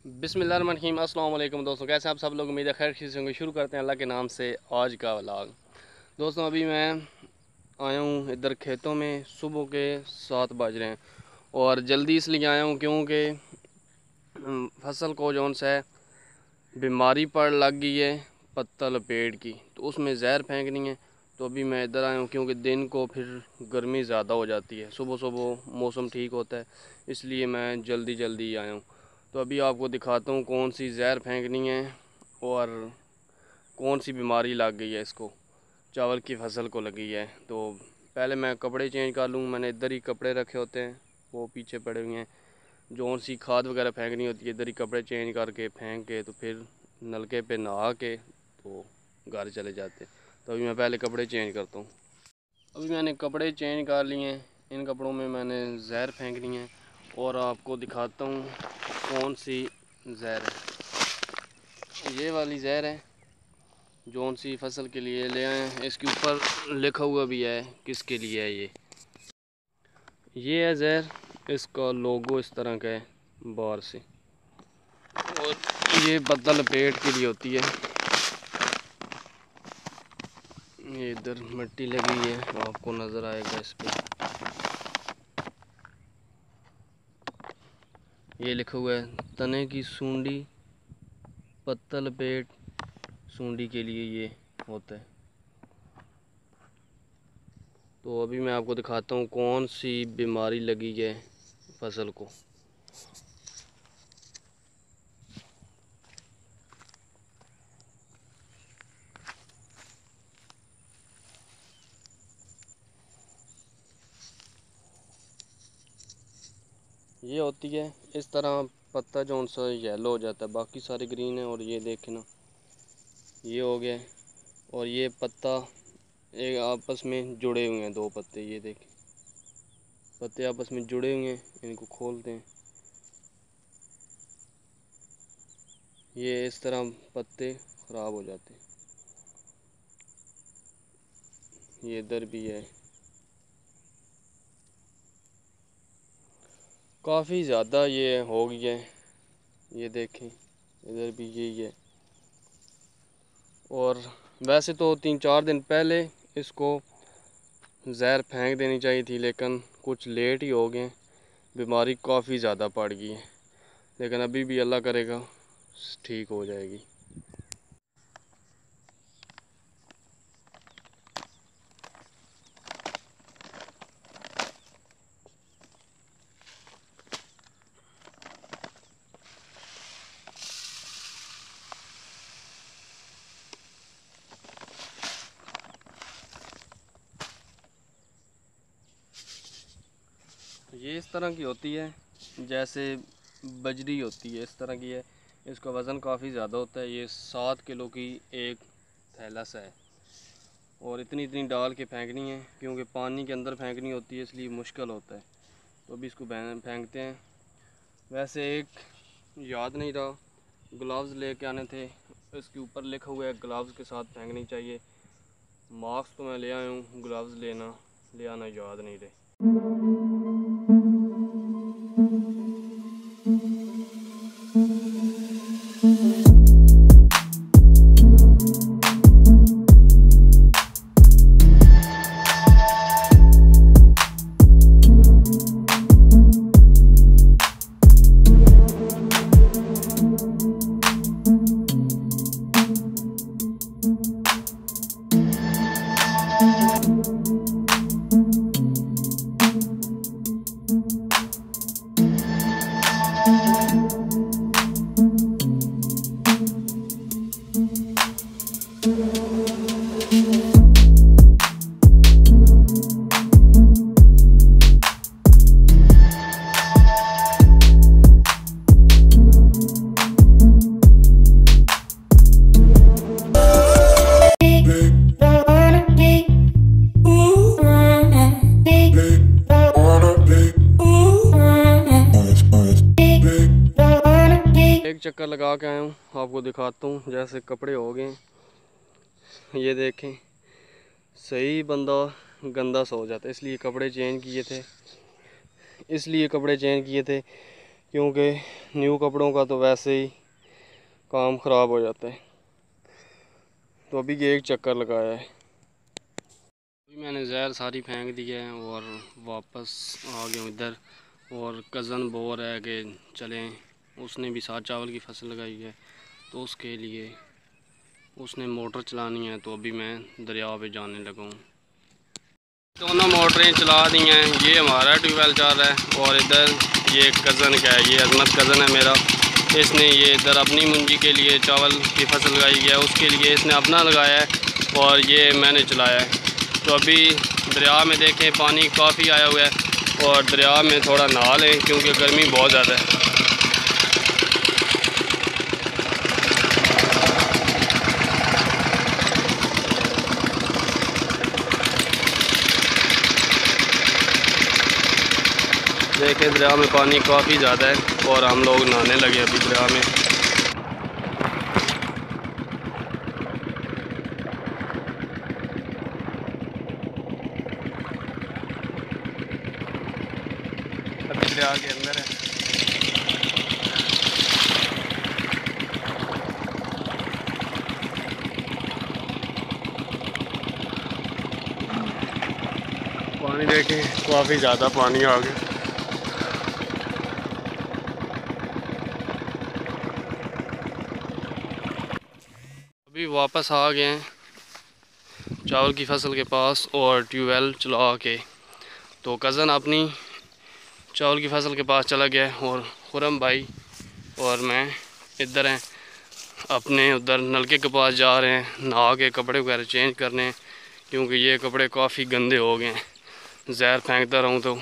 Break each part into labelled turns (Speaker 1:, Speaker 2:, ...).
Speaker 1: बिस्मिल्लाहिर्रहमानिर्रहीम। अस्सलाम वालेकुम दोस्तों, कैसे आप सब लोग? उम्मीद है खैर खुशी होंगे। शुरू करते हैं अल्लाह के नाम से आज का व्लॉग। दोस्तों अभी मैं आया हूँ इधर खेतों में। सुबह के 7 बज रहे हैं और जल्दी इसलिए आया हूँ क्योंकि फसल को जौन सा है बीमारी पड़ लग गई है पत्ता लपेट की, तो उसमें जहर फेंकनी है। तो अभी मैं इधर आया हूँ क्योंकि दिन को फिर गर्मी ज़्यादा हो जाती है, सुबह सुबह मौसम ठीक होता है, इसलिए मैं जल्दी आया हूँ। तो अभी आपको दिखाता हूँ कौन सी जहर फेंकनी है और कौन सी बीमारी लग गई है इसको, चावल की फसल को लगी है। तो पहले मैं कपड़े चेंज कर लूँ। मैंने इधर ही कपड़े रखे होते हैं, वो पीछे पड़े हुए हैं। जो सी खाद वगैरह फेंकनी होती है इधर ही कपड़े चेंज करके फेंक के तो फिर नलके पे नहा के तो घर चले जाते। तो अभी मैं पहले कपड़े चेंज करता हूँ। अभी मैंने कपड़े चेंज कर लिए हैं, इन कपड़ों में मैंने जहर फेंकनी है और आपको दिखाता हूँ कौन सी जहर है। ये वाली जहर है जौन सी फसल के लिए ले आए हैं। इसके ऊपर लिखा हुआ भी है किसके लिए है ये है जहर। इसका लोगो इस तरह का है बाहर से, और ये पत्ता लपेट के लिए होती है। ये इधर मिट्टी लगी है, आपको नज़र आएगा इस पे। ये लिखा हुआ है तने की सूंडी पत्ता लपेट सूंडी के लिए ये होता है। तो अभी मैं आपको दिखाता हूँ कौन सी बीमारी लगी है फसल को। ये होती है इस तरह, पत्ता जौन सा येलो हो जाता है, बाकी सारे ग्रीन है। और ये देखना ये हो गया, और ये पत्ता एक आपस में जुड़े हुए हैं, दो पत्ते ये देखें, पत्ते आपस में जुड़े हुए हैं। इनको खोलते हैं, ये इस तरह पत्ते ख़राब हो जाते हैं। ये इधर भी है, काफ़ी ज़्यादा ये हो गई है। ये देखें इधर भी यही है। और वैसे तो 3-4 दिन पहले इसको जहर फेंक देनी चाहिए थी, लेकिन कुछ लेट ही हो गए। बीमारी काफ़ी ज़्यादा पड़ गई है, लेकिन अभी भी अल्लाह करेगा ठीक हो जाएगी। ये इस तरह की होती है जैसे बजरी होती है, इस तरह की है। इसका वज़न काफ़ी ज़्यादा होता है। ये 7 किलो की एक थैला सा है, और इतनी इतनी डाल के फेंकनी है क्योंकि पानी के अंदर फेंकनी होती है, इसलिए मुश्किल होता है। तो अभी इसको फेंकते हैं। वैसे एक याद नहीं रहा, ग्लव्स लेके आने थे, इसके ऊपर लिखा हुआ है ग्लव्स के साथ फेंकनी चाहिए। मास्क तो मैं ले आया हूँ, ग्लव्स ले आना याद नहीं रहे। चक्कर लगा के आया हूँ, आपको दिखाता हूँ। जैसे कपड़े हो गए, ये देखें, सही बंदा गंदा सा हो जाता है, इसलिए कपड़े चेंज किए थे क्योंकि न्यू कपड़ों का तो वैसे ही काम ख़राब हो जाता है। तो अभी ये एक चक्कर लगाया है। अभी मैंने जहर सारी फेंक दी है और वापस आ गया इधर। और कज़न बोल रहा है कि चलें, उसने भी साथ चावल की फसल लगाई है तो उसके लिए उसने मोटर चलानी है। तो अभी मैं दरिया पे जाने लगा हूँ। दोनों मोटरें चला दी हैं। ये हमारा ट्यूबवेल चल रहा है और इधर ये कज़न का है, ये अजमत कज़न है मेरा। इसने ये इधर अपनी मुंजी के लिए चावल की फसल लगाई है, उसके लिए इसने अपना लगाया है और ये मैंने चलाया है। तो अभी दरिया में देखें पानी काफ़ी आया हुआ है और दरिया में थोड़ा नहा लें क्योंकि गर्मी बहुत ज़्यादा है। देखें दरिया में पानी काफ़ी ज़्यादा है और हम लोग नहाने लगे अभी दरिया में। अभी दरिया के अंदर है। पानी देखें काफ़ी ज़्यादा पानी आ गया। अभी वापस आ गए हैं चावल की फसल के पास और ट्यूबवेल चला के। तो कज़न अपनी चावल की फसल के पास चला गया और खुरम भाई और मैं इधर हैं, अपने उधर नलके के पास जा रहे हैं नहा के कपड़े वगैरह चेंज करने, क्योंकि ये कपड़े काफ़ी गंदे हो गए हैं। जहर फेंकता रहूँ तो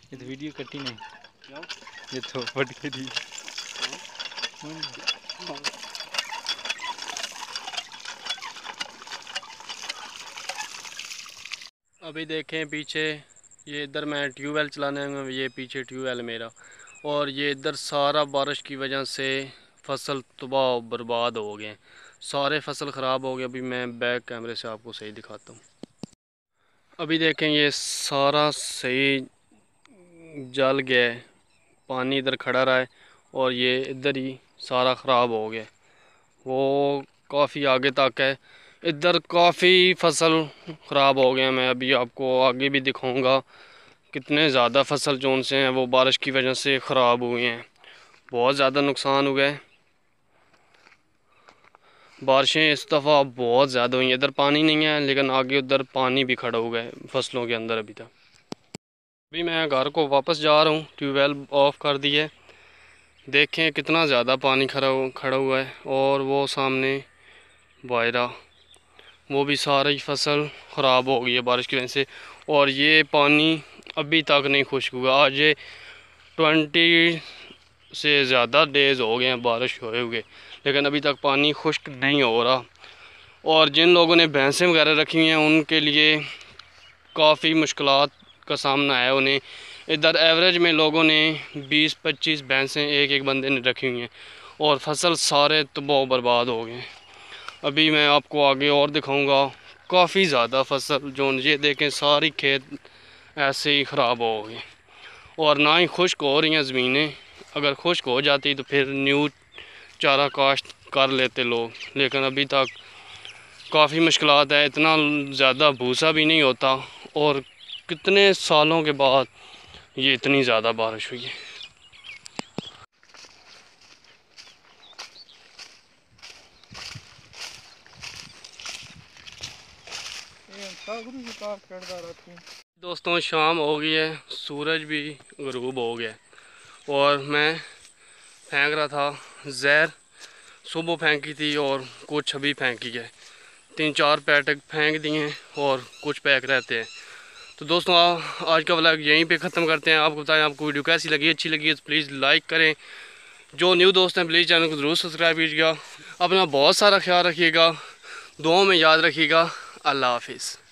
Speaker 2: ये तो वीडियो कटी नहीं क्या? ये तो फट के दी।
Speaker 1: अभी देखें पीछे, ये इधर मैं ट्यूबवेल चलाने में, ये पीछे ट्यूबवेल मेरा, और ये इधर सारा बारिश की वजह से फसल तबाह बर्बाद हो गए, सारे फसल ख़राब हो गए। अभी मैं बैक कैमरे से आपको सही दिखाता हूँ। अभी देखें ये सारा सही जल गया है, पानी इधर खड़ा रहा है और ये इधर ही सारा ख़राब हो गया। वो काफ़ी आगे तक है, इधर काफ़ी फसल ख़राब हो गए। मैं अभी आपको आगे भी दिखाऊंगा कितने ज़्यादा फसल जोन से हैं वो बारिश की वजह से ख़राब हुए हैं, बहुत ज़्यादा नुकसान हुआ है। बारिशें इस दफ़ा बहुत ज़्यादा हुई हैं। इधर पानी नहीं है लेकिन आगे उधर पानी भी खड़ा हुआ है फसलों के अंदर। अभी तक अभी मैं घर को वापस जा रहा हूँ, ट्यूबवेल ऑफ़ कर दी है। देखें कितना ज़्यादा पानी खड़ा हुआ है और वो सामने वायरा, वो भी सारी फसल ख़राब हो गई है बारिश की वजह से। और ये पानी अभी तक नहीं खुश्क हुआ। आज ये 20 से ज़्यादा डेज़ हो गए हैं बारिश हुए हुए, लेकिन अभी तक पानी खुश्क नहीं हो रहा। और जिन लोगों ने भैंसें वगैरह रखी हुई हैं उनके लिए काफ़ी मुश्किलात का सामना है उन्हें। इधर एवरेज में लोगों ने 20-25 भैंसें एक एक बंदे ने रखी हुई हैं और फसल सारे तबाह बर्बाद हो गए। अभी मैं आपको आगे और दिखाऊंगा काफ़ी ज़्यादा फसल जो ये देखें सारी खेत ऐसे ही ख़राब हो गए और ना ही खुश्क हो रही हैं ज़मीनें। अगर खुश्क हो जाती तो फिर न्यू चारा काश्त कर लेते लोग, लेकिन अभी तक काफ़ी मुश्किलात है। इतना ज़्यादा भूसा भी नहीं होता और कितने सालों के बाद ये इतनी ज़्यादा बारिश हुई है। दोस्तों शाम हो गई है, सूरज भी ग़रूब हो गया और मैं फेंक रहा था जहर। सुबह फेंकी थी और कुछ अभी फेंकी है, 3-4 पैकेट फेंक दिए हैं और कुछ पैक रहते हैं। तो दोस्तों आज का व्लॉग यहीं पे ख़त्म करते हैं। आपको बताएं आपको वीडियो कैसी लगी, अच्छी लगी है तो प्लीज़ लाइक करें। जो न्यू दोस्त हैं प्लीज़ चैनल को ज़रूर सब्सक्राइब कीजिएगा। अपना बहुत सारा ख्याल रखिएगा, दुआओं में याद रखिएगा। अल्लाह हाफिज़।